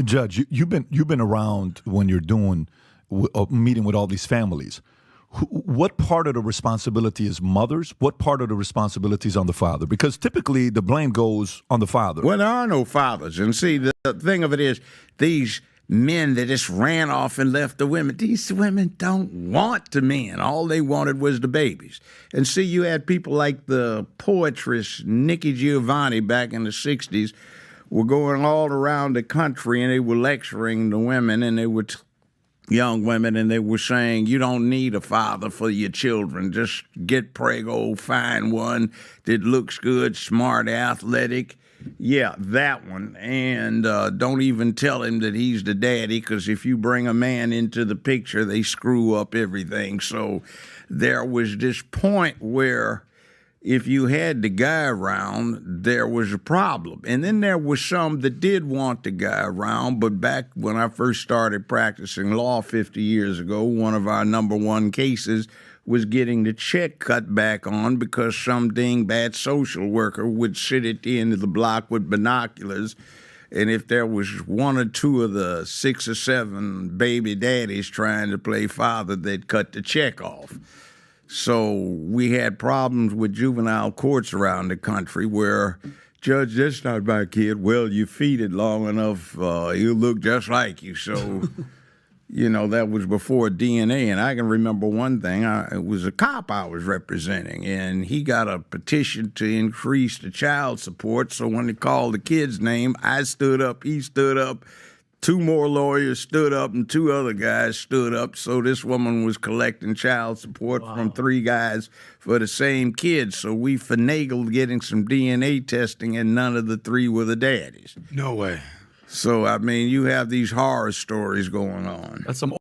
Judge, you've been around when you're doing meeting with all these families. What part of the responsibility is mothers? What part of the responsibility is on the father? Because typically the blame goes on the father. Well, there are no fathers. And see, the thing of it is, these men that just ran off and left the women, these women don't want the men. All they wanted was the babies. And see, you had people like the poetress Nikki Giovanni back in the 60s were going all around the country and they were lecturing the women, and they were young women, and they were saying, you don't need a father for your children. Just get prego, find one that looks good, smart, athletic. Yeah, that one. And don't even tell him that he's the daddy, because if you bring a man into the picture, they screw up everything. So there was this point where if you had the guy around, there was a problem. And then there was some that did want the guy around, but back when I first started practicing law 50 years ago, one of our number one cases was getting the check cut back on because some dingbat social worker would sit at the end of the block with binoculars, and if there was one or two of the 6 or 7 baby daddies trying to play father, they'd cut the check off. So we had problems with juvenile courts around the country where, Judge, that's not my kid. Well, you feed it long enough, he'll look just like you. So, that was before DNA. And I can remember one thing. It was a cop I was representing, and he got a petition to increase the child support. So when they called the kid's name, I stood up, he stood up, two more lawyers stood up, and two other guys stood up. So this woman was collecting child support from three guys for the same kid. So we finagled getting some DNA testing, and none of the three were the daddies. No way. So, I mean, you have these horror stories going on. That's some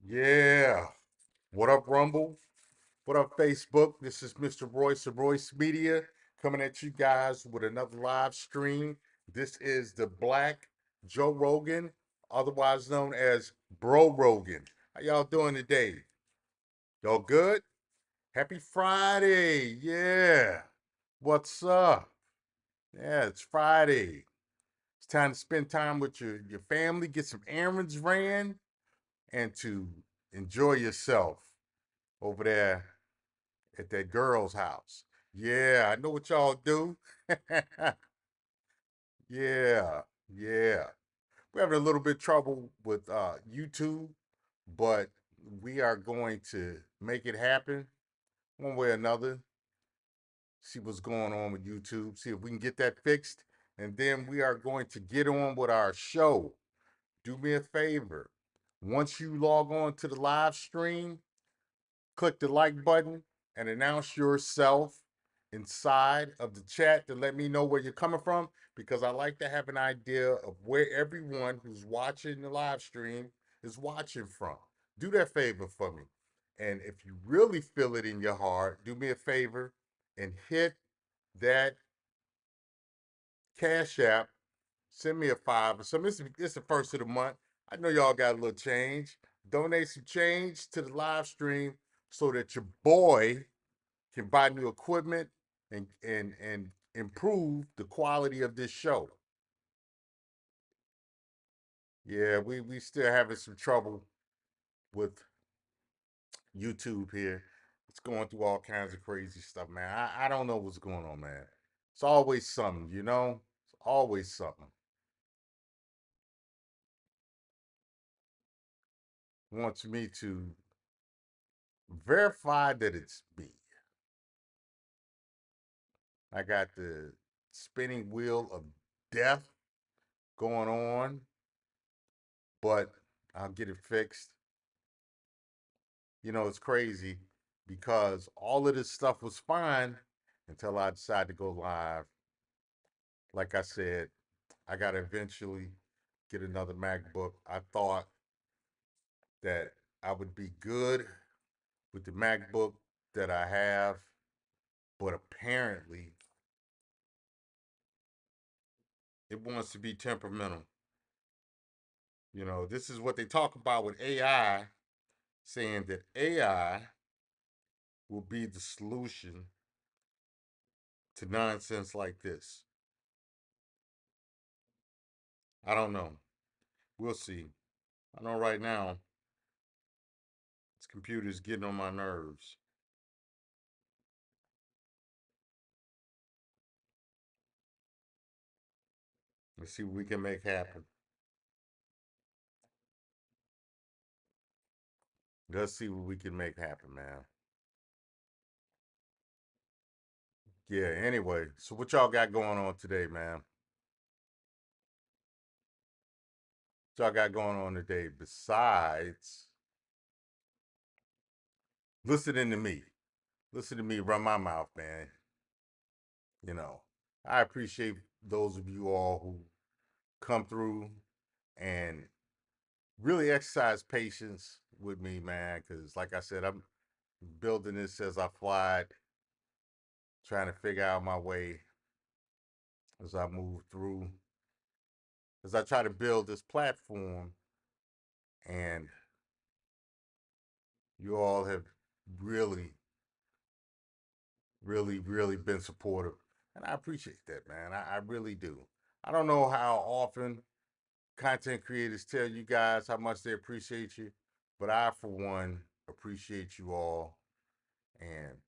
Yeah. What up, Rumble? What up, Facebook? This is Mr. Royce of Royce Media coming at you guys with another live stream. This is the Black Joe Rogan, otherwise known as Bro Rogan. How y'all doing today? Y'all good? Happy Friday. Yeah. What's up? Yeah, it's Friday. It's time to spend time with your family, get some errands ran, and to enjoy yourself over there at that girl's house. Yeah, I know what y'all do. Yeah, yeah. We're having a little bit trouble with YouTube, but we are going to make it happen one way or another. See what's going on with YouTube, see if we can get that fixed, and then we are going to get on with our show. Do me a favor. Once you log on to the live stream, click the like button and announce yourself inside of the chat to let me know where you're coming from, because I like to have an idea of where everyone who's watching the live stream is watching from. Do that favor for me. And if you really feel it in your heart, do me a favor and hit that Cash App. Send me a five or something. It's the first of the month. I know y'all got a little change. Donate some change to the live stream so that your boy can buy new equipment and improve the quality of this show. Yeah, we still having some trouble with YouTube here. It's going through all kinds of crazy stuff, man. I don't know what's going on, man. It's always something, you know? It's always something. Wants me to verify that it's me. I got the spinning wheel of death going on, but I'll get it fixed. It's crazy because all of this stuff was fine until I decided to go live. Like I said, I got to eventually get another MacBook. I thought that I would be good with the MacBook that I have, but apparently It wants to be temperamental. You know, this is what they talk about with AI, saying that AI will be the solution to nonsense like this. I don't know. We'll see. I know right now, this computer's getting on my nerves. Let's see what we can make happen. Let's see what we can make happen, man. Yeah, anyway, so what y'all got going on today, man? What y'all got going on today besides listening to me? Listen to me run my mouth, man. You know, I appreciate those of you all who come through and really exercise patience with me, man, because like I said, I'm building this as I fly, trying to figure out my way as I move through, as I try to build this platform. And you all have really, really been supportive. And I appreciate that, man. I really do. I don't know how often content creators tell you guys how much they appreciate you, but I, for one, appreciate you all. And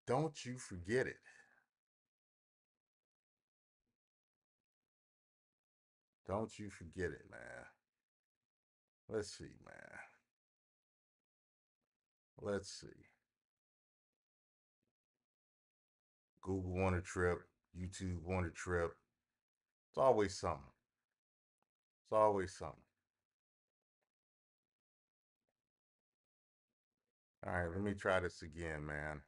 don't you forget it. Don't you forget it, man. Let's see, man. Let's see. Google on a trip, YouTube on a trip. It's always something. It's always something. All right, let me try this again, man.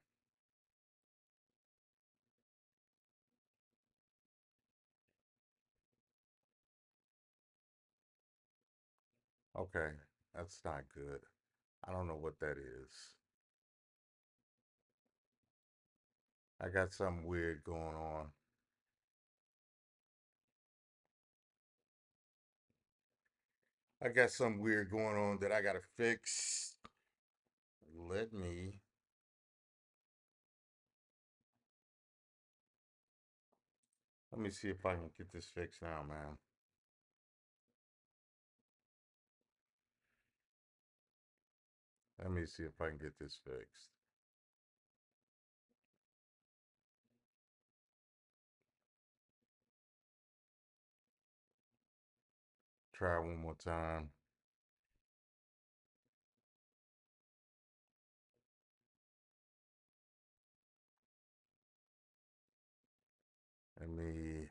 Okay, that's not good. I don't know what that is. I got something weird going on. I got something weird going on that I gotta fix. Let me see if I can get this fixed now, man. Let me see if I can get this fixed. Try one more time. Let me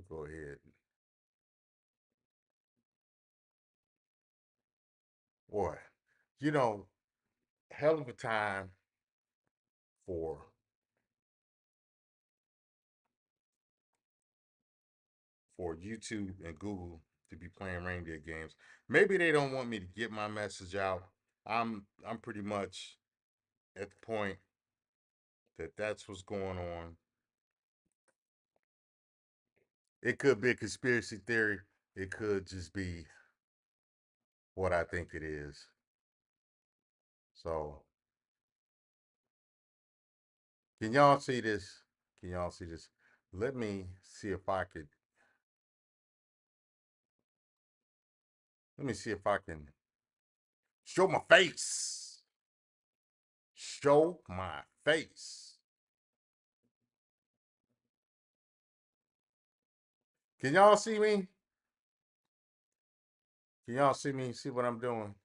go ahead. Boy, you know, hell of a time for YouTube and Google to be playing reindeer games. Maybe they don't want me to get my message out. I'm pretty much at the point that that's what's going on. It could be a conspiracy theory. It could just be what I think it is. So, can y'all see this? Can y'all see this? Let me see if I could. Let me see if I can show my face. Show my face. Can y'all see me? Can y'all see me? See what I'm doing?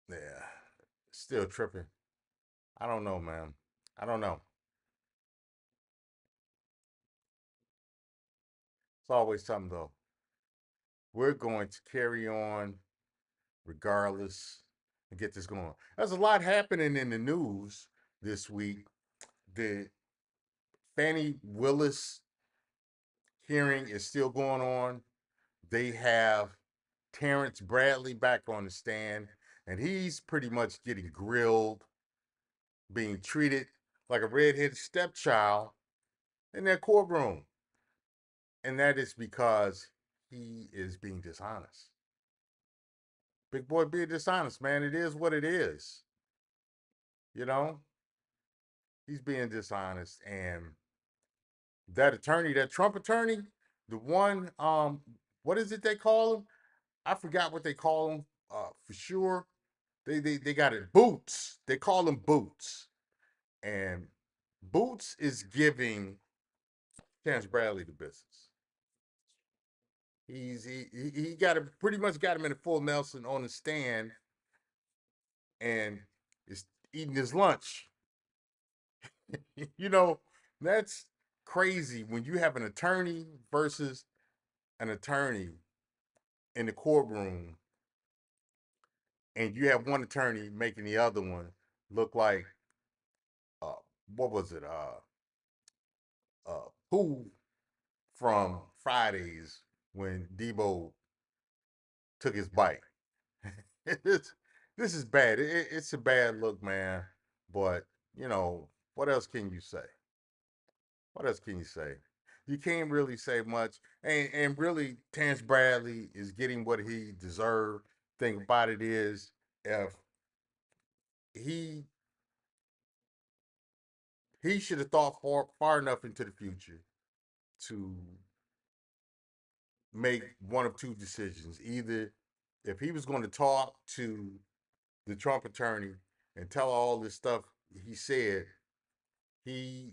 Yeah. Still tripping. I don't know, man. I don't know. It's always something, though. We're going to carry on regardless and get this going. There's a lot happening in the news this week. The Fannie Willis hearing is still going on. They have Terrence Bradley back on the stand, and he's pretty much getting grilled, being treated like a redheaded stepchild in that courtroom. And that is because he is being dishonest. Big boy being dishonest, man. It is what it is. You know, he's being dishonest. And that attorney, that Trump attorney, the one, what is it they call him? I forgot what they call him for sure. They got it. Boots. They call him Boots. And Boots is giving Terrence Bradley the business. He got him pretty much got him in a full Nelson on the stand and is eating his lunch. You know, that's crazy when you have an attorney versus an attorney in the courtroom and you have one attorney making the other one look like uh what was it? Who from Fridays when Debo took his bite. it's, this is bad. It's a bad look, man. But, you know, what else can you say? What else can you say? You can't really say much. And really, Terrence Bradley is getting what he deserved. Thing about it is, if he he should have thought far enough into the future to make one of two decisions. Either if he was going to talk to the Trump attorney and tell all this stuff he said, he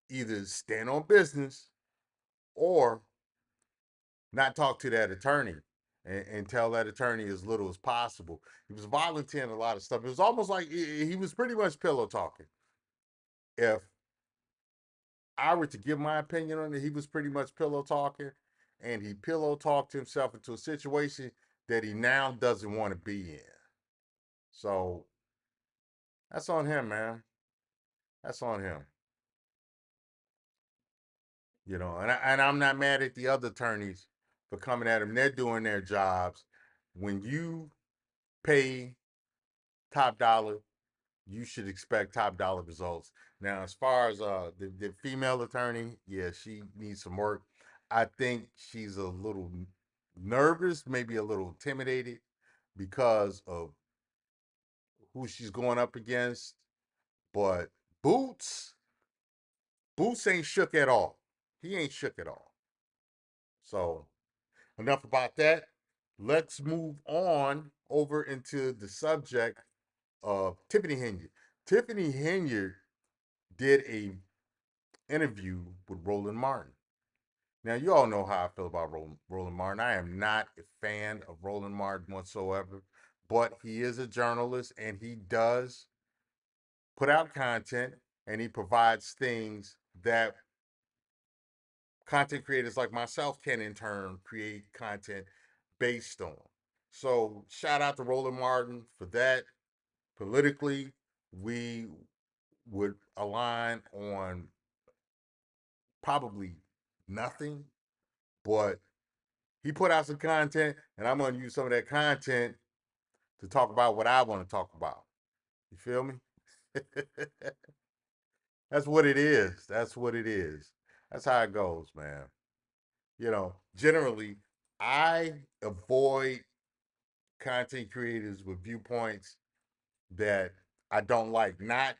either stand on business or not talk to that attorney and tell that attorney as little as possible. He was volunteering a lot of stuff. It was almost like he was pretty much pillow talking. If I were to give my opinion on it, he was pretty much pillow talking, and he pillow talked himself into a situation that he now doesn't want to be in. So that's on him, man. That's on him. You know, and I'm not mad at the other attorneys for coming at him. They're doing their jobs. When you pay top dollar, you should expect top dollar results. Now, as far as the female attorney, yeah, she needs some work. I think she's a little nervous, maybe a little intimidated because of who she's going up against. But Boots, Boots ain't shook at all. He ain't shook at all. So enough about that. Let's move on over into the subject of Tiffany Henyard. Tiffany Henyard did a interview with Roland Martin. Now, you all know how I feel about Roland Martin. I am not a fan of Roland Martin whatsoever, but he is a journalist and he does put out content and he provides things that content creators like myself can in turn create content based on. So shout out to Roland Martin for that. Politically, we would align on probably nothing, but he put out some content, and I'm going to use some of that content to talk about what I want to talk about. You feel me? That's what it is. That's what it is. That's how it goes, man. You know, generally, I avoid content creators with viewpoints that I don't like, not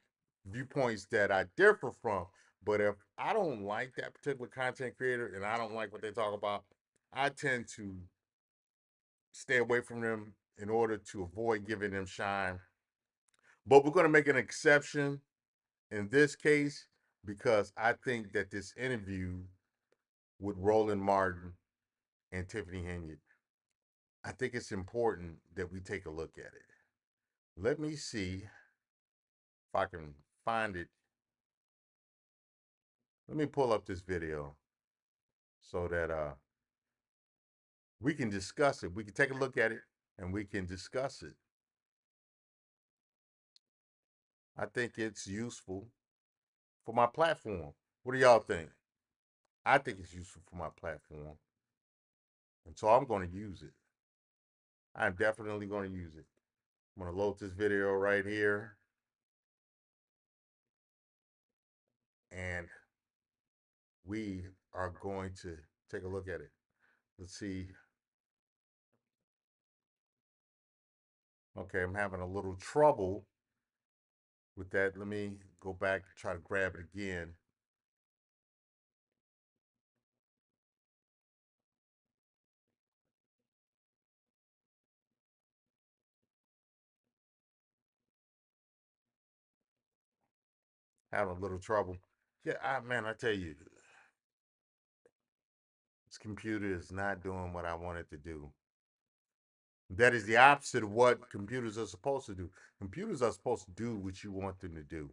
viewpoints that I differ from. But if I don't like that particular content creator and I don't like what they talk about, I tend to stay away from them in order to avoid giving them shine. But we're going to make an exception in this case because I think that this interview with Roland Martin and Tiffany Henyard, I think it's important that we take a look at it. Let me see if I can find it. Let me pull up this video so that we can discuss it. We can take a look at it and we can discuss it. I think it's useful for my platform. What do y'all think? I think it's useful for my platform. And so I'm going to use it. I'm definitely going to use it. I'm going to load this video right here. And we are going to take a look at it. Let's see. Okay, I'm having a little trouble with that. Let me go back and try to grab it again. Having a little trouble. Yeah, man, I tell you, this computer is not doing what I want it to do. That is the opposite of what computers are supposed to do. Computers are supposed to do what you want them to do.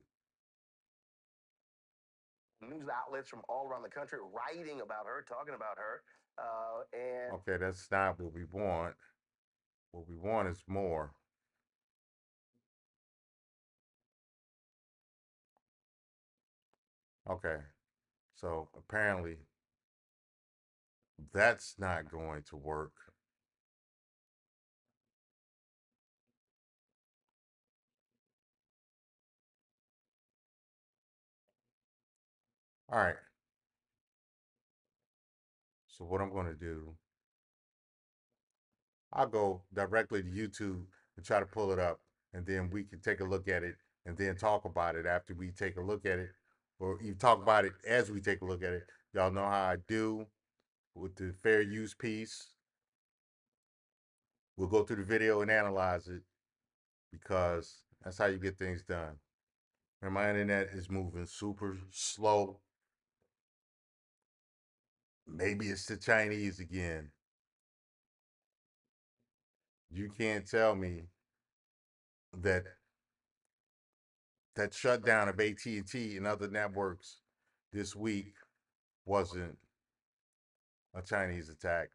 News outlets from all around the country writing about her, talking about her. Okay, that's not what we want. What we want is more. Okay, so apparently that's not going to work. All right, so what I'm going to do, I'll go directly to YouTube and try to pull it up, and then we can take a look at it and then talk about it after we take a look at it, or you talk about it as we take a look at it. Y'all know how I do with the fair use piece. We'll go through the video and analyze it because that's how you get things done. And my internet is moving super slow. Maybe it's the Chinese again. You can't tell me that that shutdown of AT&T and other networks this week wasn't a Chinese attack.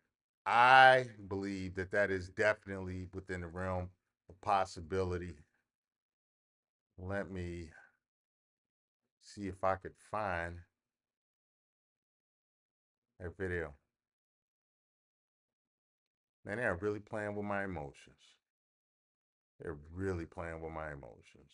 I believe that that is definitely within the realm of possibility. Let me see if I could find a video. Man, they're really playing with my emotions. They're really playing with my emotions.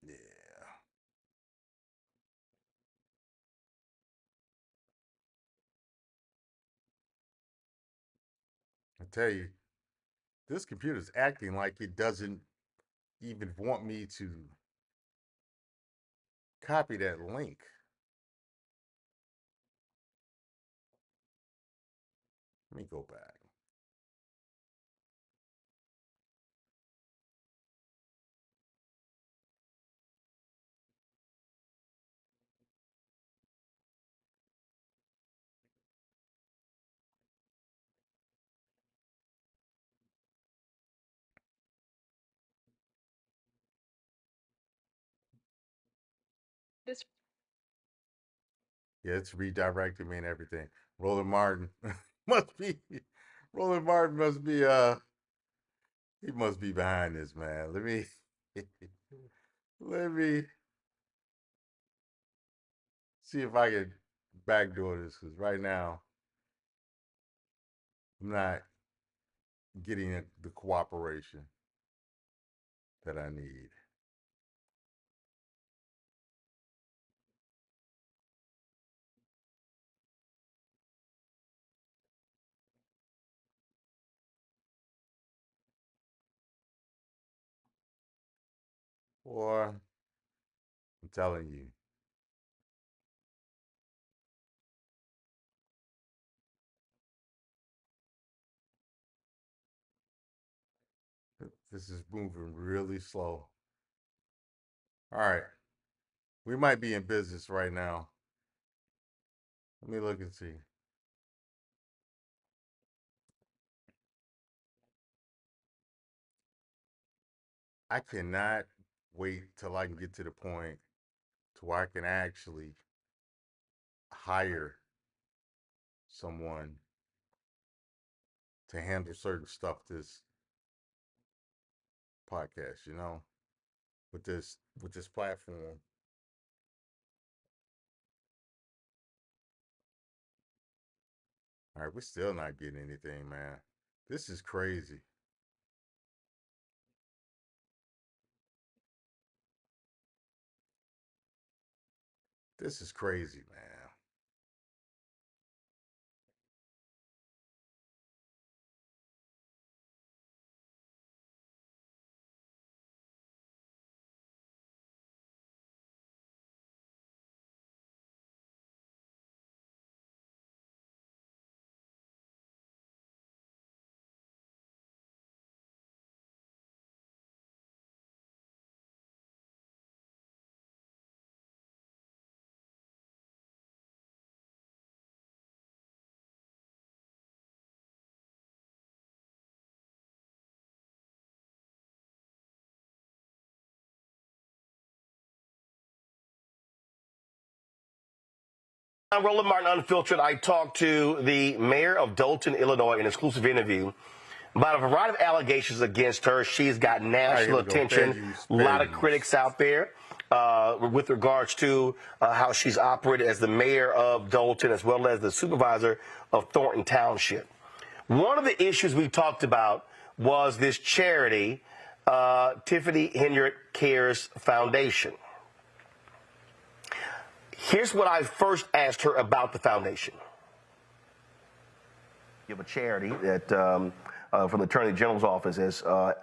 Yeah. I tell you, this computer's acting like it doesn't even want me to copy that link. Let me go back. This Yeah, it's redirecting me and everything. Roland Martin must be Roland Martin must be he must be behind this, man. Let me see if I can backdoor this because right now I'm not getting the cooperation that I need. Boy, I'm telling you, this is moving really slow. All right, we might be in business right now. Let me look and see. I cannot wait till I can get to the point to where I can actually hire someone to handle certain stuff this podcast, with this platform. All right, we're still not getting anything, man. This is crazy. This is crazy, man. I'm Roland Martin Unfiltered. I talked to the mayor of Dolton, Illinois, in an exclusive interview about a variety of allegations against her. She's got national attention, a lot of critics out there with regards to how she's operated as the mayor of Dolton as well as the supervisor of Thornton Township. One of the issues we talked about was this charity, Tiffany Henry Cares Foundation. Here's what I first asked her about the foundation. You have a charity that from the Attorney General's office, as I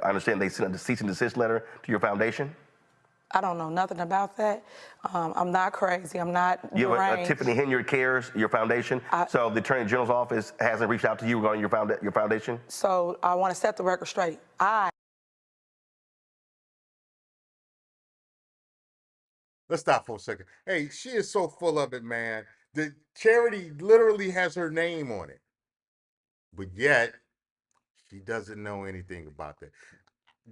understand they sent a cease and desist letter to your foundation? I don't know nothing about that. I'm not crazy. I'm not You have a deranged. Tiffany Henry Cares, your foundation. So the Attorney General's office hasn't reached out to you regarding your foundation? So I want to set the record straight. Let's stop for a second. Hey, she is so full of it, man. The charity literally has her name on it. But yet, she doesn't know anything about that.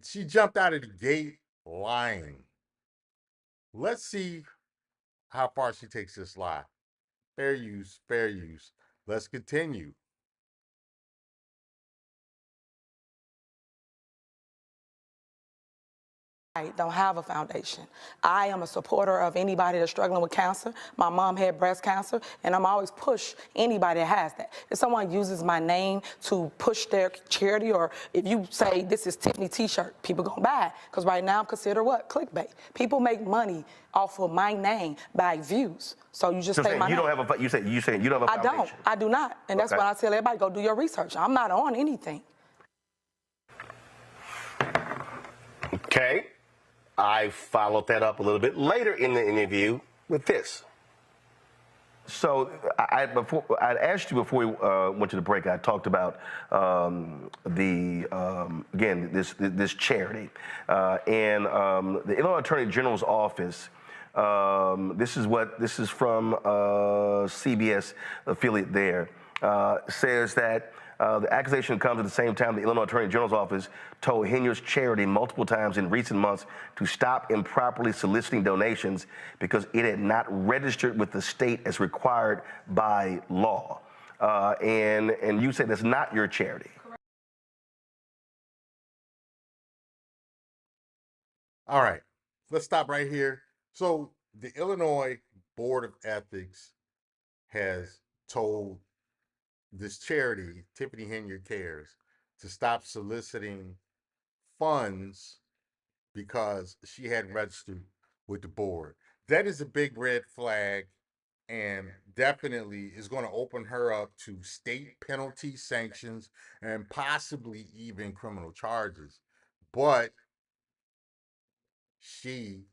She jumped out of the gate lying. Let's see how far she takes this lie. Fair use, fair use. Let's continue. I don't have a foundation. I am a supporter of anybody that's struggling with cancer. My mom had breast cancer, and I'm always push anybody that has that. If someone uses my name to push their charity, or if you say this is Tiffany T-shirt, people gonna buy it. Because right now I'm considered what? Clickbait. People make money off of my name by views. So you just say my name. Don't have a, you say you don't have a foundation. I do not. And that's why I tell everybody, go do your research. I'm not on anything. Okay. I followed that up a little bit later in the interview with this. So I'd asked you before we went to the break. I talked about again this charity and the Illinois Attorney General's office. This is from CBS affiliate there. Says that the accusation comes at the same time the Illinois Attorney General's office told Henry's charity multiple times in recent months to stop improperly soliciting donations because it had not registered with the state as required by law. And you say that's not your charity. All right, let's stop right here. So the Illinois Board of Ethics has told this charity, Tiffany Henry Cares, to stop soliciting funds because she hadn't registered with the board. That is a big red flag and definitely is going to open her up to state penalty sanctions and possibly even criminal charges. But she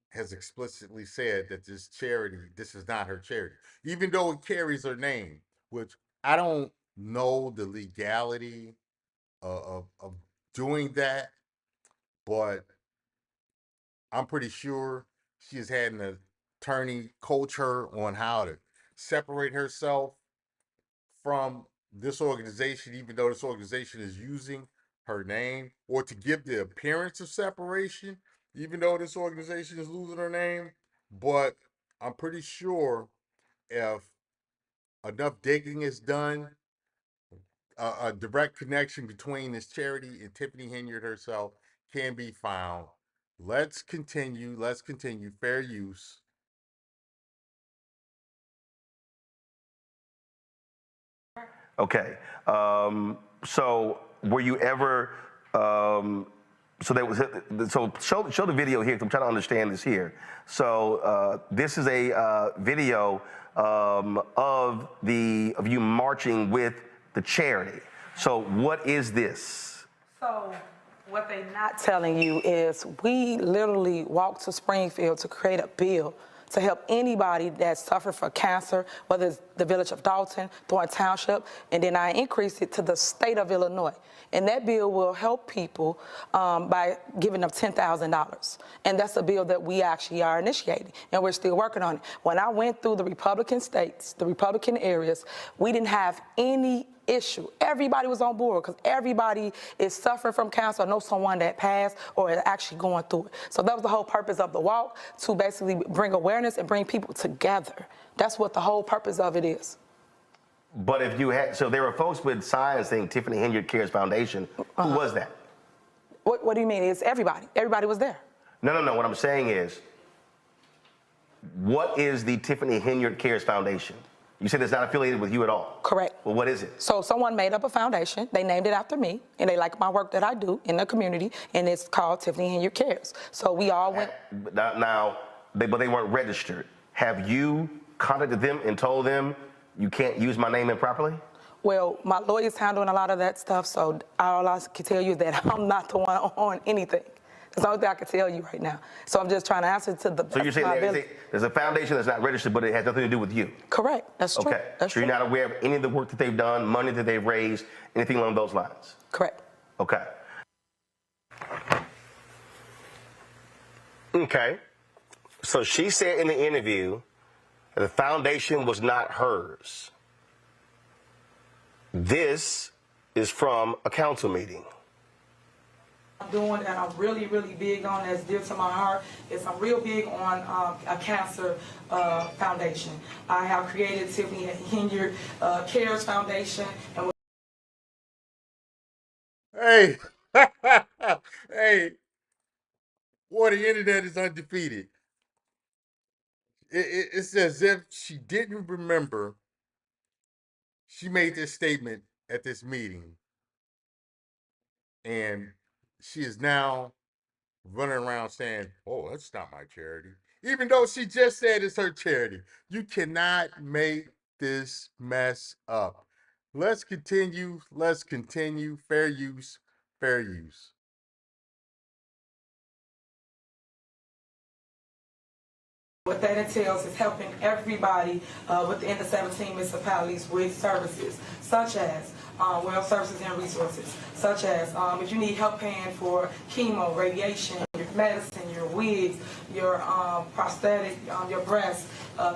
has explicitly said that this is not her charity, even though it carries her name, which I don't know the legality of doing that, but I'm pretty sure she has had an attorney coach her on how to separate herself from this organization, even though this organization is using her name, or to give the appearance of separation, even though this organization is losing her name. But I'm pretty sure if enough digging is done, a direct connection between this charity and Tiffany Henyard herself can be found. Let's continue. Let's continue. Fair use. Okay. So were you ever? So there was. So show the video here. 'Cause I'm trying to understand this here. So this is a video of you marching with the charity. So what is this? So what they're not telling you is we literally walked to Springfield to create a bill to help anybody that suffered from cancer, whether it's the village of Dalton, Thornton Township, and then I increased it to the state of Illinois. And that bill will help people by giving them $10,000. And that's a bill that we actually are initiating, and we're still working on it. When I went through the Republican states, the Republican areas, we didn't have any issue. Everybody was on board because everybody is suffering from cancer or know someone that passed or is actually going through it. So that was the whole purpose of the walk, to basically bring awareness and bring people together. That's what the whole purpose of it is. But if you had, so there were folks with signs saying Tiffany Henyard Cares Foundation. Who was that? What do you mean? It's everybody. Everybody was there. No. What I'm saying is, what is the Tiffany Henyard Cares Foundation? You said it's not affiliated with you at all. Correct. Well, what is it? So someone made up a foundation. They named it after me, and they like my work that I do in the community, and it's called Tiffany Henyard Cares. So we all went. Now, but they weren't registered. Have you contacted them and told them you can't use my name improperly? Well, my lawyer's handling a lot of that stuff, so all I can tell you is that I'm not the one on anything. That's the only thing I can tell you right now. So I'm just trying to answer to the best So you're of my saying ability. there's a foundation that's not registered, but it has nothing to do with you? Correct. That's true. Okay. That's So you're true. not aware of any of the work that they've done, money that they've raised, anything along those lines? Correct. Okay. Okay. So she said in the interview that the foundation was not hers. This is from a council meeting. I'm doing that I'm really, really big on, that's dear to my heart, is I'm real big on a cancer foundation. I have created Tiffany Henyard Cares Foundation. And Hey, hey, boy, the internet is undefeated. It's as if she didn't remember she made this statement at this meeting, and she is now running around saying, "Oh, that's not my charity," even though she just said it's her charity. You cannot make this mess up. Let's continue. Let's continue. Fair use. Fair use. what that entails is helping everybody within the 17 municipalities with services, such as well services and resources, such as if you need help paying for chemo, radiation, your medicine, your wigs, your prosthetic, your breasts,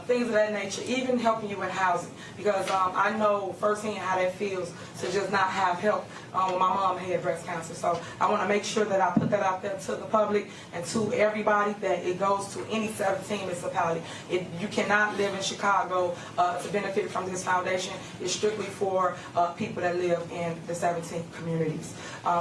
things of that nature, even helping you with housing. Because I know firsthand how that feels to just not have help when my mom had breast cancer. So I want to make sure that I put that out there to the public and to everybody, that it goes to any 17 municipality. You cannot live in Chicago to benefit from this foundation. It's strictly for people that live in the 17 communities.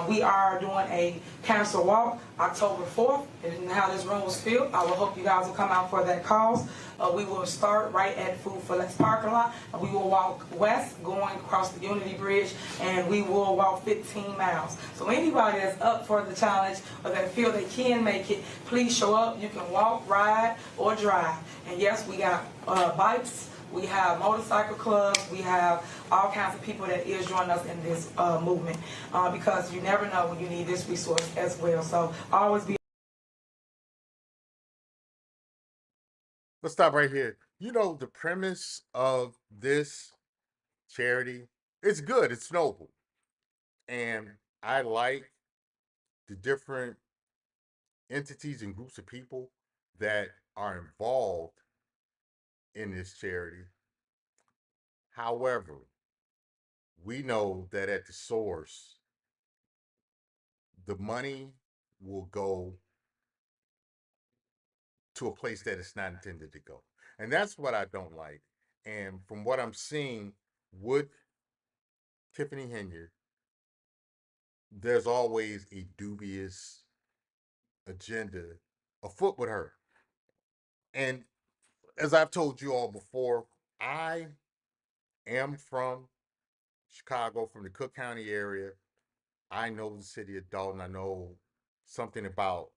We are doing a cancer walk October 4th, and how this room was filled, I will hope you guys will come out for that cause. We will start right at Food for Less parking lot. We will walk west, going across the Unity Bridge, and we will walk 15 miles. So anybody that's up for the challenge or that feel they can make it, please show up. You can walk, ride, or drive. And yes, we got bikes. We have motorcycle clubs. We have all kinds of people that is joining us in this movement because you never know when you need this resource as well. So always be. Let's stop right here. You know, the premise of this charity, it's good, it's noble. And I like the different entities and groups of people that are involved in this charity. However, we know that at the source, the money will go to a place that it's not intended to go. And that's what I don't like. And from what I'm seeing with Tiffany Henyard, there's always a dubious agenda afoot with her. And as I've told you all before, I am from Chicago, from the Cook County area. I know the city of Dalton. I know something about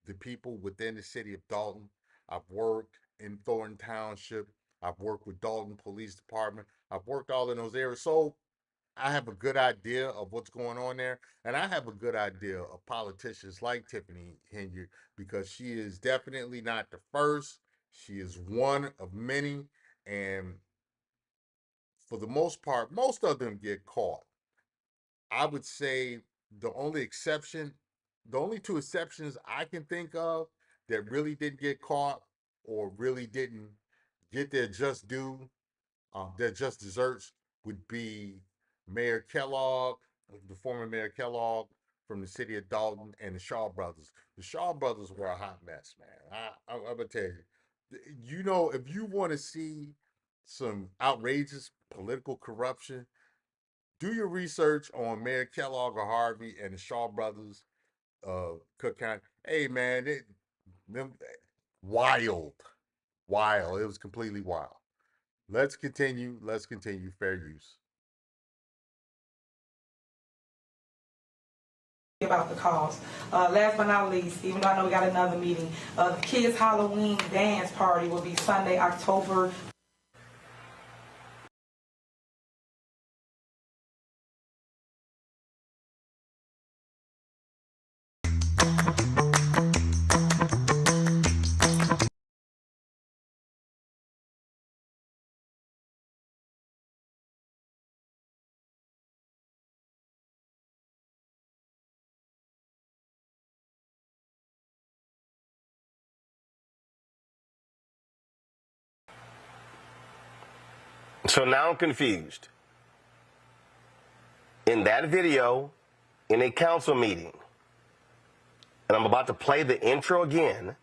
the people within the city of Dalton. I've worked in Thornton Township. I've worked with Dalton Police Department. I've worked all in those areas. So I have a good idea of what's going on there. And I have a good idea of politicians like Tiffany Henyard because she is definitely not the first. She is one of many. And for the most part, most of them get caught. I would say the only exception, the only two exceptions I can think of that really didn't get caught or really didn't get their just due, their just desserts would be Mayor Kellogg, the former Mayor Kellogg from the city of Dalton, and the Shaw brothers. The Shaw brothers were a hot mess, man. I'm gonna tell you. You know, if you want to see some outrageous political corruption, do your research on Mayor Kellogg or Harvey and the Shaw brothers of Cook County. Hey, man, them wild, wild. It was completely wild. Let's continue. Let's continue. Fair use. About the cause. Last but not least, even though I know we got another meeting, the kids' Halloween dance party will be Sunday, October. So now I'm confused. In that video, in a council meeting, and I'm about to play the intro again,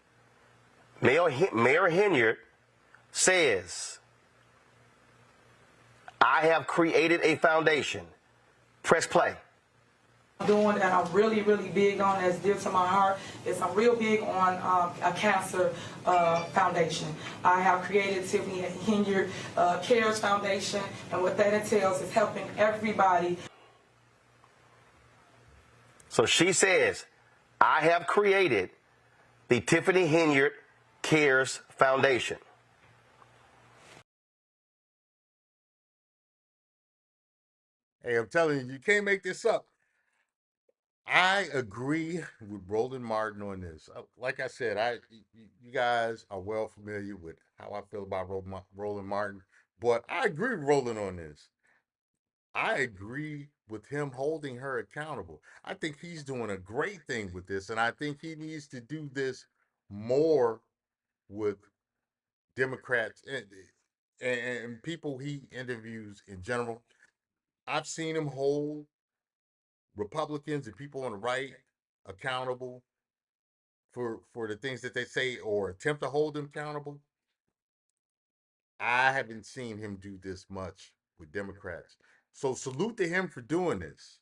Mayor Henyard says, I have created a foundation. Press play. Doing that I'm really, really big on, that's dear to my heart, is I'm real big on a cancer foundation. I have created Tiffany Henyard Cares Foundation, and what that entails is helping everybody. So she says, I have created the Tiffany Henyard Cares Foundation. Hey, I'm telling you, you can't make this up. I agree with Roland Martin on this. Like I said, you guys are well familiar with how I feel about Roland Martin, but I agree with Roland on this. I agree with him holding her accountable. I think he's doing a great thing with this, and I think he needs to do this more with Democrats and people he interviews in general. I've seen him hold Republicans and people on the right accountable for the things that they say or attempt to hold them accountable. I haven't seen him do this much with Democrats. So salute to him for doing this.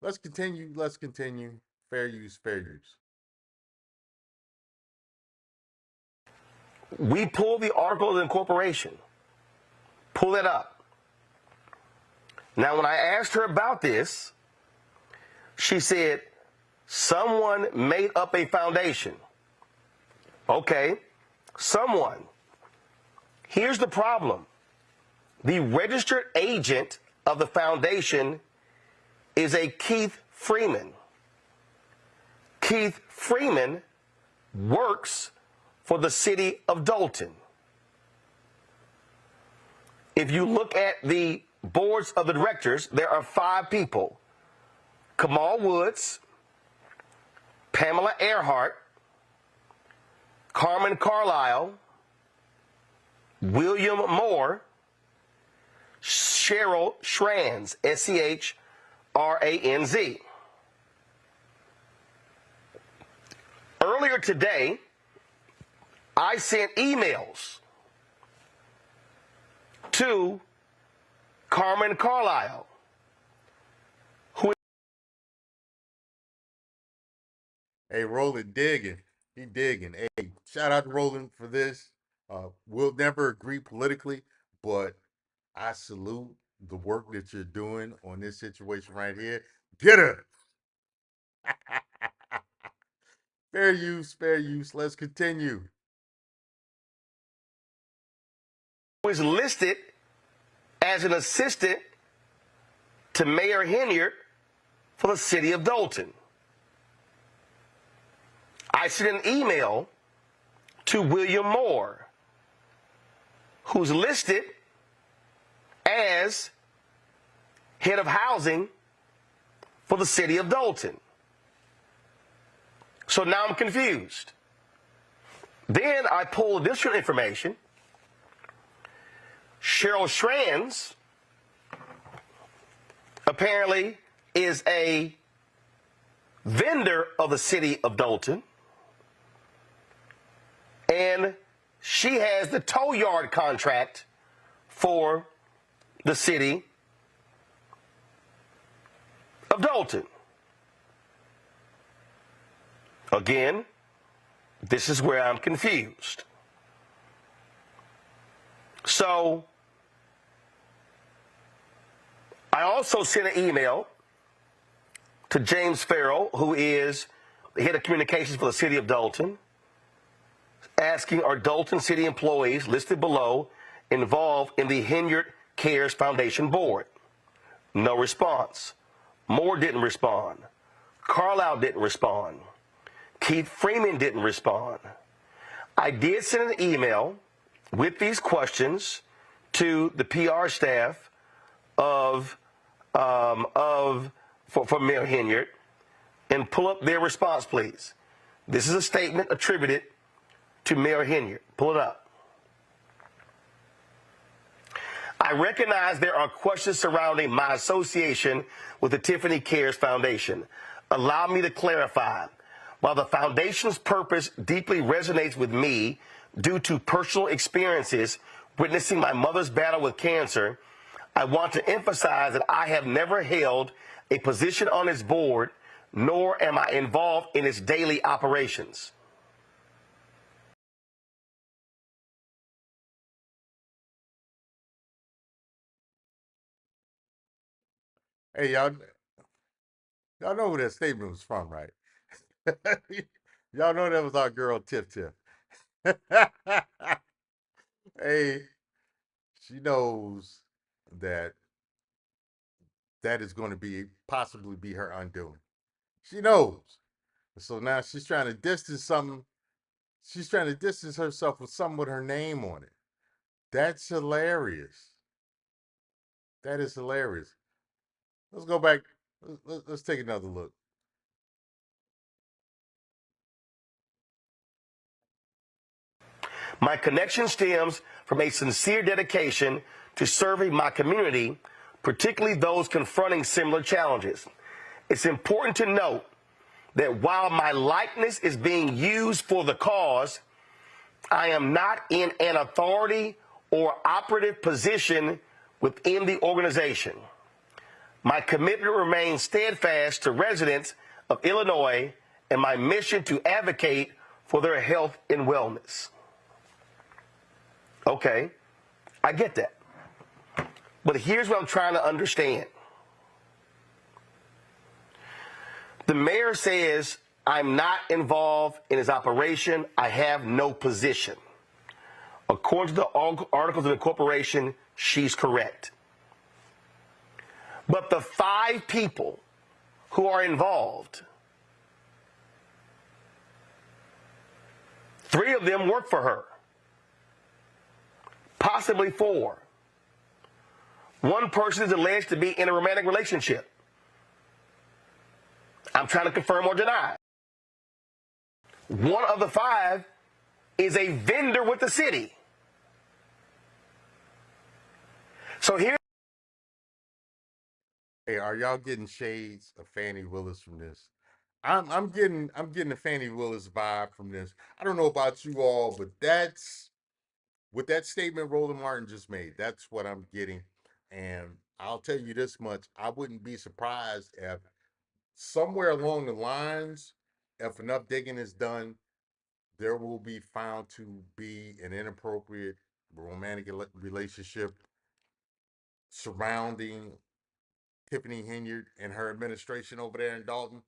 Let's continue. Let's continue. Fair use, fair use. We pull the article of incorporation. Pull it up. Now, when I asked her about this, she said, someone made up a foundation. Okay, someone. Here's the problem. The registered agent of the foundation is a Keith Freeman. Keith Freeman works for the city of Dalton. If you look at the boards of the directors, there are 5 people. Kamal Woods, Pamela Earhart, Carmen Carlisle, William Moore, Cheryl Schranz, S-C-H-R-A-N-Z. Earlier today, I sent emails to Carmen Carlisle, who Hey, Roland digging. He digging. Hey, shout out to Roland for this. We'll never agree politically, but I salute the work that you're doing on this situation right here. Get her. Fair use, fair use. Let's continue. is listed as an assistant to Mayor Henyard for the city of Dalton. I sent an email to William Moore, who's listed as head of housing for the city of Dalton. So now I'm confused. Then I pulled additional information. Cheryl Schranz apparently is a vendor of the city of Dalton, and she has the tow yard contract for the city of Dalton. Again, this is where I'm confused. So, I also sent an email to James Farrell, who is the head of communications for the city of Dalton, asking are Dalton city employees listed below involved in the Henyard Cares Foundation board? No response. Moore didn't respond. Carlisle didn't respond. Keith Freeman didn't respond. I did send an email with these questions to the PR staff for Mayor Henyard, and pull up their response, please. This is a statement attributed to Mayor Henyard. Pull it up. I recognize there are questions surrounding my association with the Tiffany Cares Foundation. Allow me to clarify. While the foundation's purpose deeply resonates with me due to personal experiences witnessing my mother's battle with cancer, I want to emphasize that I have never held a position on its board, nor am I involved in its daily operations. Hey, y'all know who that statement was from, right? Y'all know that was our girl Tip Tip. Hey, she knows that that is going to be possibly be her undoing. She knows. So now she's trying to distance something. She's trying to distance herself with something with her name on it. That's hilarious. That is hilarious. Let's go back. Let's take another look. My connection stems from a sincere dedication to serving my community, particularly those confronting similar challenges. It's important to note that while my likeness is being used for the cause, I am not in an authority or operative position within the organization. My commitment remains steadfast to residents of Illinois and my mission to advocate for their health and wellness. Okay, I get that. But here's what I'm trying to understand. The mayor says, I'm not involved in his operation. I have no position. According to the articles of incorporation, she's correct. But the 5 people who are involved, 3 of them work for her, possibly 4. One person is alleged to be in a romantic relationship. I'm trying to confirm or deny. One of the 5 is a vendor with the city. So here. Hey, are y'all getting shades of Fannie Willis from this? I'm getting a Fannie Willis vibe from this. I don't know about you all, but that's with that statement Roland Martin just made, that's what I'm getting. And I'll tell you this much: I wouldn't be surprised if somewhere along the lines, if enough digging is done, there will be found to be an inappropriate romantic relationship surrounding Tiffany Henyard and her administration over there in Dalton.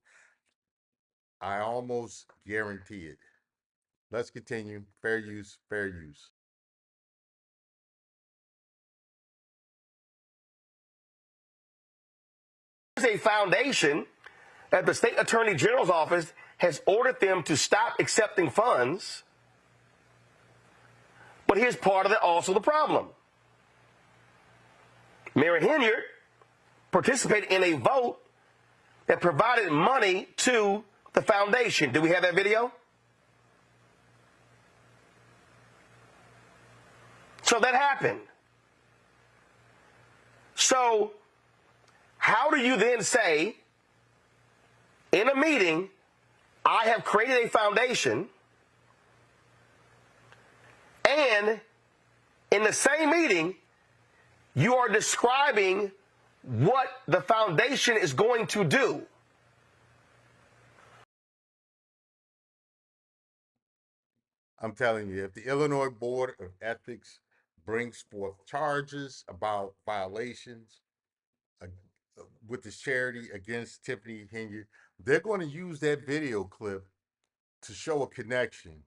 I almost guarantee it. Let's continue. Fair use, fair use. There's a foundation that the state attorney general's office has ordered them to stop accepting funds. But here's part of also the problem. Mary Henyard participated in a vote that provided money to the foundation. Do we have that video? So that happened. So how do you then say in a meeting, I have created a foundation, and in the same meeting, you are describing what the foundation is going to do? I'm telling you, if the Illinois Board of Ethics brings forth charges about violations uh, with this charity against Tiffany Henyard, they're going to use that video clip to show a connection.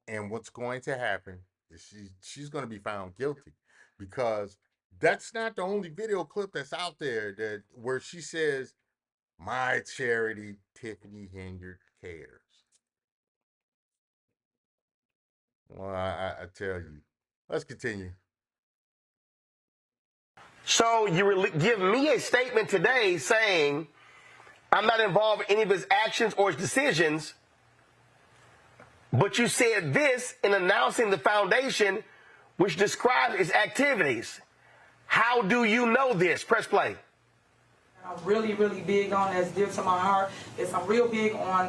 And what's going to happen is she's going to be found guilty, because that's not the only video clip that's out there that where she says, "My charity, Tiffany Henyard, cares." Well, I tell you. Let's continue. So you give me a statement today saying I'm not involved in any of his actions or his decisions, but you said this in announcing the foundation, which describes its activities. How do you know this? Press play. I'm really, really big on, that's dear to my heart, is I'm real big on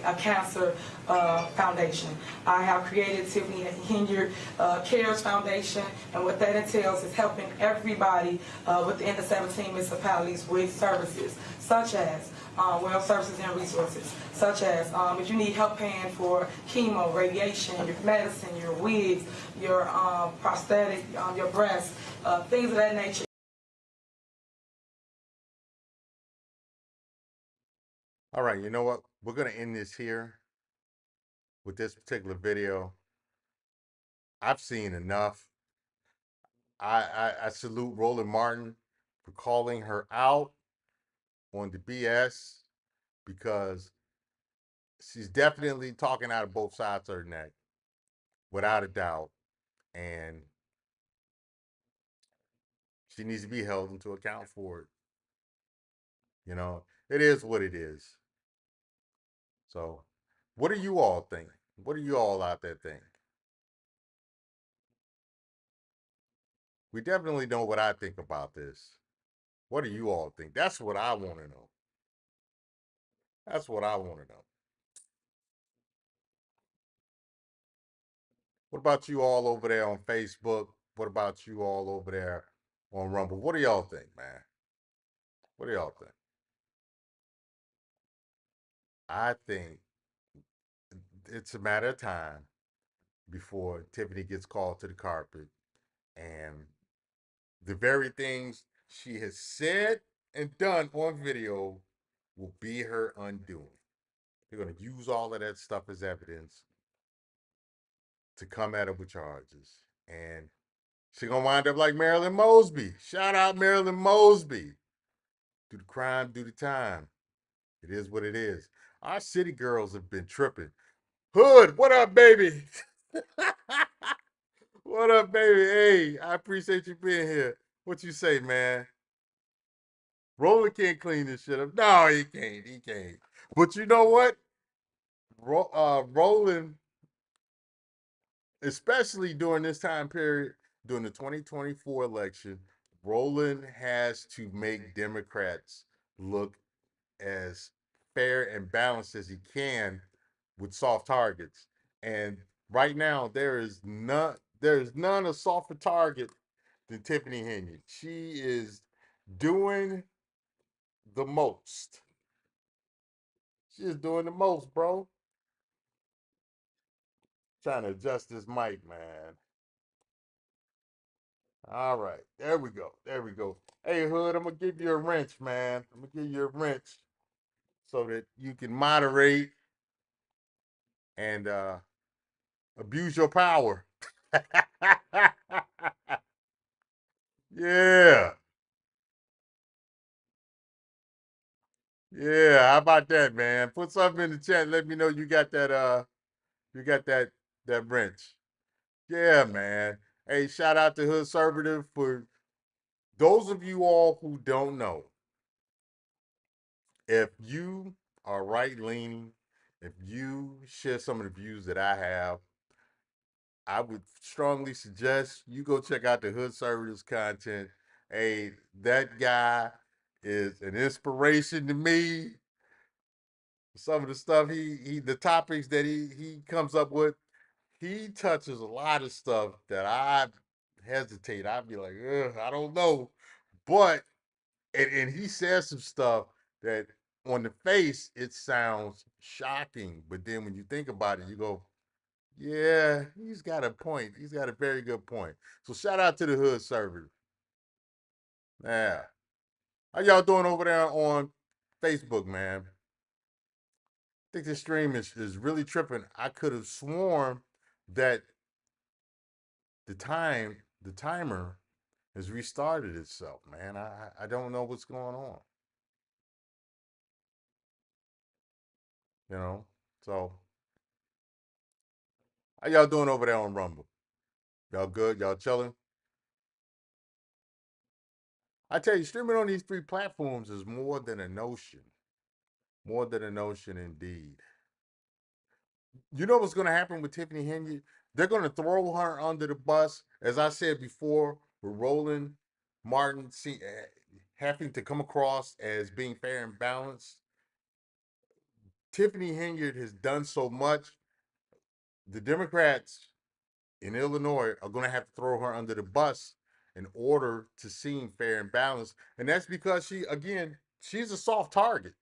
a cancer foundation. I have created Tiffany Henyard Cares Foundation, and what that entails is helping everybody within the 17 municipalities with services, such as well services and resources, such as if you need help paying for chemo, radiation, your medicine, your wigs, your prosthetic, your breast, things of that nature. All right, you know what? We're going to end this here with this particular video. I've seen enough. I salute Roland Martin for calling her out on the BS, because she's definitely talking out of both sides of her neck, without a doubt. And she needs to be held into account for it. You know, it is what it is. So, what do you all think? What do you all out there think? We definitely know what I think about this. What do you all think? That's what I want to know. That's what I want to know. What about you all over there on Facebook? What about you all over there on Rumble? What do y'all think, man? What do y'all think? I think it's a matter of time before Tiffany gets called to the carpet, and the very things she has said and done on video will be her undoing. They're going to use all of that stuff as evidence to come at her with charges. And she's going to wind up like Marilyn Mosby. Shout out Marilyn Mosby. Do the crime, do the time. It is what it is. Our city girls have been tripping. Hood, what up, baby? What up, baby? Hey, I appreciate you being here. What you say, man? Roland can't clean this shit up. No, he can't. He can't. But you know what? Roland, especially during this time period, during the 2024 election, Roland has to make Democrats look as fair and balanced as he can with soft targets. And Right now, there is none a softer target than Tiffany Henry. She is doing the most. She is doing the most, bro. Trying to adjust this mic, man. All right, there we go. There we go. Hey, Hood, I'm gonna give you a wrench, man. I'm gonna give you a wrench so that you can moderate and abuse your power. Yeah, yeah. How about that, man? Put something in the chat. Let me know you got that. You got that wrench. Yeah, man. Hey, shout out to Hood Conservative. For those of you all who don't know, if you are right leaning, if you share some of the views that I have, I would strongly suggest you go check out the Hood Conservatives content. Hey, that guy is an inspiration to me. Some of the stuff the topics that he comes up with, he touches a lot of stuff that I hesitate. I'd be like, ugh, I don't know. But and he says some stuff that on the face it sounds shocking, but then when you think about it, you go, yeah, he's got a point. He's got a very good point. So shout out to the Hood server. Yeah. How y'all doing over there on Facebook, man? I think this stream is really tripping. I could have sworn that the timer has restarted itself, man. I don't know what's going on. You know? So how y'all doing over there on Rumble? Y'all good? Y'all chilling? I tell you, streaming on these three platforms is more than a notion. More than a notion indeed. You know what's going to happen with Tiffany Henry? They're going to throw her under the bus. As I said before, with Roland Martin having to come across as being fair and balanced. Tiffany Henry has done so much. The Democrats in Illinois are going to have to throw her under the bus in order to seem fair and balanced. And that's because she's a soft target.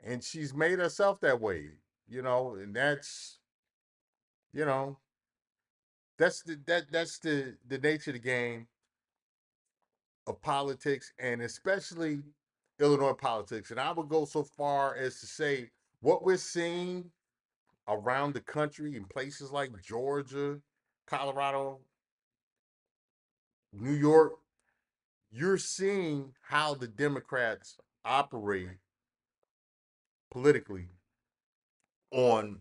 And she's made herself that way, and you know, that's the nature of the game of politics, and especially Illinois politics. And I would go so far as to say what we're seeing around the country in places like Georgia, Colorado, New York, you're seeing how the Democrats operate politically on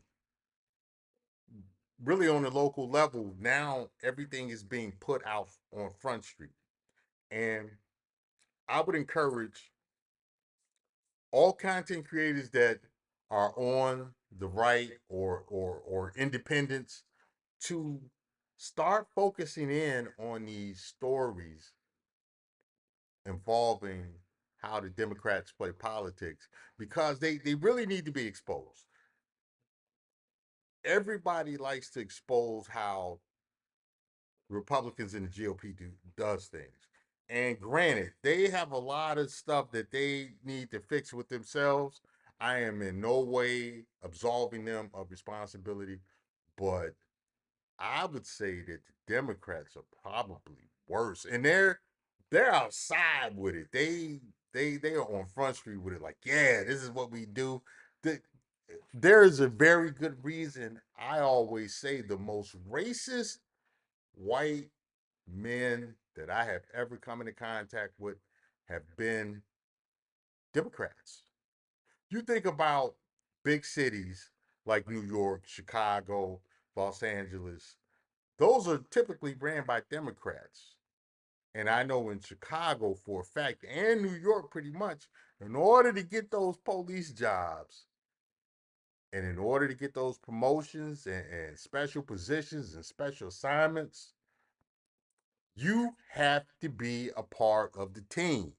really on the local level. Now everything is being put out on Front Street. And I would encourage all content creators that are on the right or independents to start focusing in on these stories involving how the Democrats play politics, because they really need to be exposed. Everybody likes to expose how Republicans in the GOP does things. And granted, they have a lot of stuff that they need to fix with themselves. I am in no way absolving them of responsibility, but I would say that the Democrats are probably worse. And they're outside with it. They are on Front Street with it, like, yeah, this is what we do. The, there is a very good reason I always say the most racist white men that I have ever come into contact with have been Democrats. You think about big cities like New York, Chicago, Los Angeles, those are typically ran by Democrats. And I know in Chicago for a fact, and New York pretty much, in order to get those police jobs and in order to get those promotions and special positions and special assignments, you have to be a part of the team.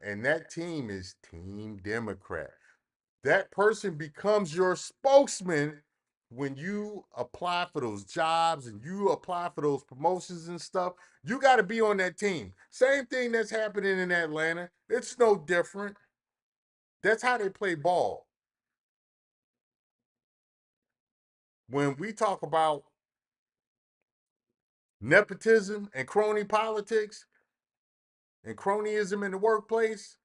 And that team is Team Democrat. That person becomes your spokesman when you apply for those jobs and you apply for those promotions and stuff, you got to be on that team. Same thing that's happening in Atlanta. It's no different. That's how they play ball. When we talk about nepotism and crony politics and cronyism in the workplace,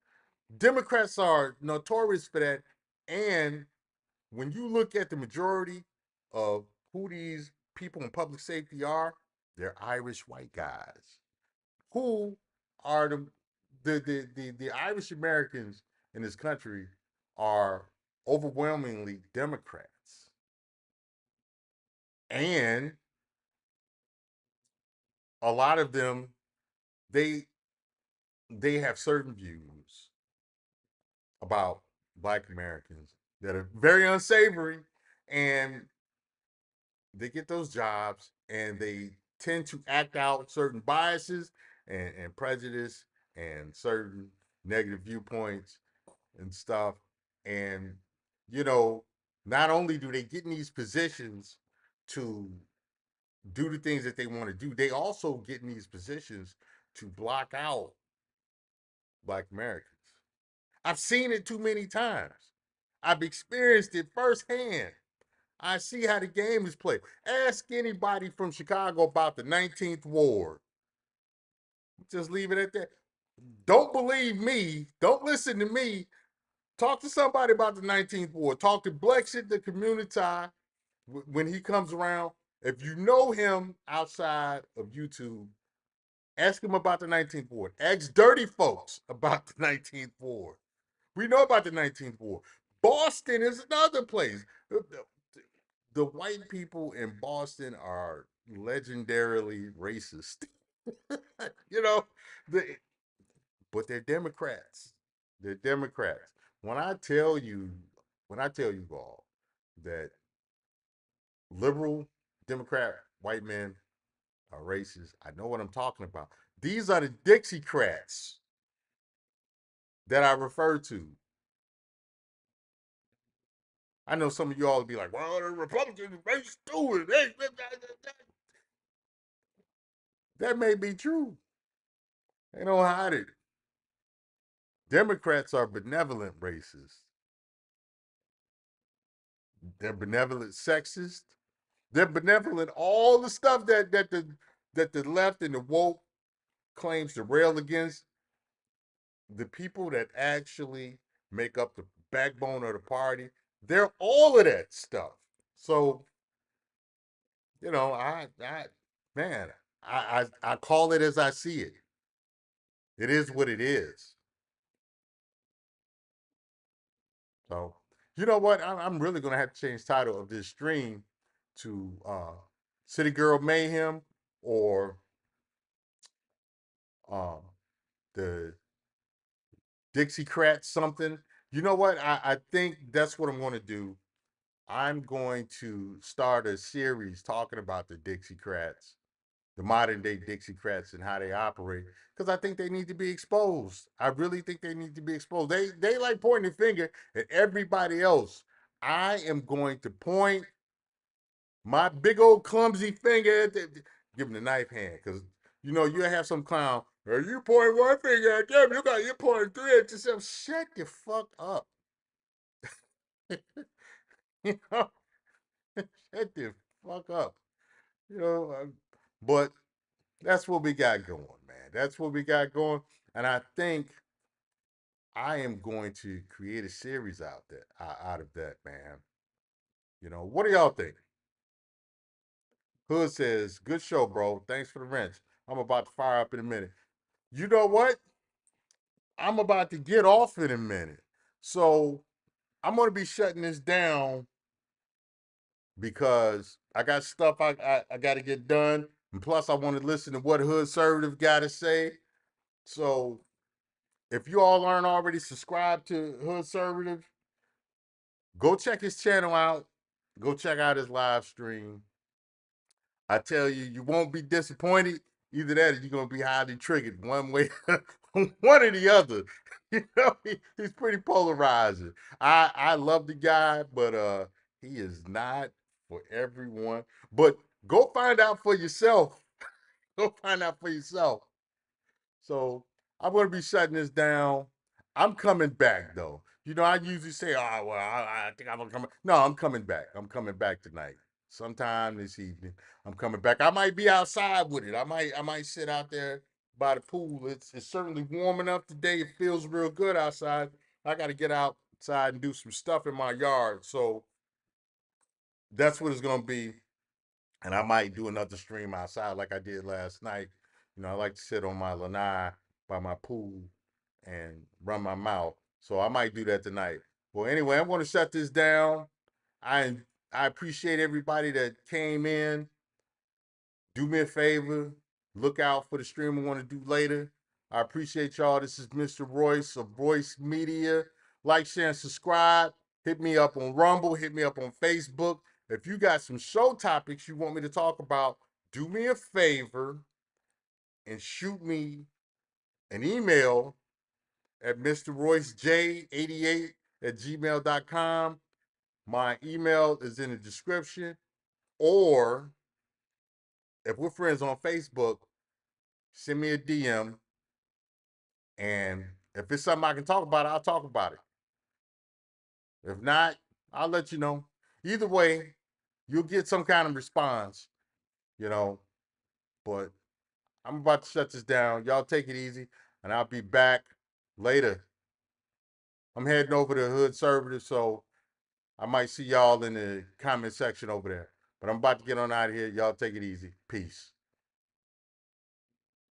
Democrats are notorious for that. And when you look at the majority of who these people in public safety are, they're Irish white guys who are the Irish Americans in this country are overwhelmingly Democrats. And a lot of them, they they have certain views about Black Americans that are very unsavory, and they get those jobs and they tend to act out certain biases and prejudice and certain negative viewpoints and stuff. And, you know, not only do they get in these positions to do the things that they want to do, they also get in these positions to block out Black Americans. I've seen it too many times. I've experienced it firsthand. I see how the game is played. Ask anybody from Chicago about the 19th Ward. Just leave it at that. Don't believe me. Don't listen to me. Talk to somebody about the 19th Ward. Talk to Blexit, the community when he comes around. If you know him outside of YouTube, ask him about the 19th Ward. Ask dirty folks about the 19th Ward. We know about the 19th Ward. Boston is another place. The white people in Boston are legendarily racist. you know, the, but they're Democrats. They're Democrats. When I tell you, when I tell you all that liberal Democrat white men are racist, I know what I'm talking about. These are the Dixiecrats that I refer to. I know some of y'all will be like, well, the Republicans are racist too. That may be true. They don't hide it. Democrats are benevolent racists. They're benevolent sexist. They're benevolent. All the stuff that the left and the woke claims to rail against, the people that actually make up the backbone of the party, they're all of that stuff. So, I man, I call it as I see it. It is what it is. So, you know what? I'm really gonna have to change the title of this stream to City Girl Mayhem or um, the Dixiecrat something. You know what? I think that's what I'm going to do. I'm going to start a series talking about the Dixiecrats, the modern day Dixiecrats, and how they operate, because I think they need to be exposed. I really think they need to be exposed. They like pointing the finger at everybody else. I am going to point my big old clumsy finger at give him the knife hand, because you have some clown. Are you pointing one finger at them? You pointing three at yourself. Shut the fuck up. you know, shut the fuck up. You know, but that's what we got going, man. That's what we got going, and I think I am going to create a series out of that, man. What do y'all think? Hood says, "Good show, bro. Thanks for the wrench. I'm about to fire up in a minute." You know what? I'm about to get off in a minute. So I'm going to be shutting this down because I got stuff I got to get done. And plus, I want to listen to what Hood Conservative got to say. So if you all aren't already subscribed to Hood Conservative, go check his channel out. Go check out his live stream. I tell you, you won't be disappointed. Either that or you're going to be highly triggered one way, one or the other. He's pretty polarizing. I love the guy, but he is not for everyone. But go find out for yourself. Go find out for yourself. So I'm going to be shutting this down. I'm coming back though. You know, I usually say, "Oh, well, I think I'm gonna come." No, I'm coming back. I'm coming back tonight. Sometime this evening, I'm coming back. I might be outside with it. I might sit out there by the pool. It's certainly warm enough today. It feels real good outside. I got to get outside and do some stuff in my yard. So that's what it's gonna be. And I might do another stream outside like I did last night. You know, I like to sit on my lanai by my pool and run my mouth. So I might do that tonight. Well, anyway, I'm going to shut this down. I I appreciate everybody that came in. Do me a favor, look out for the stream I want to do later. I appreciate y'all. This is Mr. Royce of Royce Media. Like, share, and subscribe. Hit me up on Rumble. Hit me up on Facebook. If you got some show topics you want me to talk about, do me a favor and shoot me an email at mrroycej88@gmail.com. My email is in the description. Or if we're friends on Facebook, send me a DM. And if it's something I can talk about, I'll talk about it. If not, I'll let you know. Either way, you'll get some kind of response, you know. But I'm about to shut this down. Y'all take it easy, and I'll be back later. I'm heading over to Hood Servitor, so I might see y'all in the comment section over there. But I'm about to get on out of here. Y'all take it easy. Peace.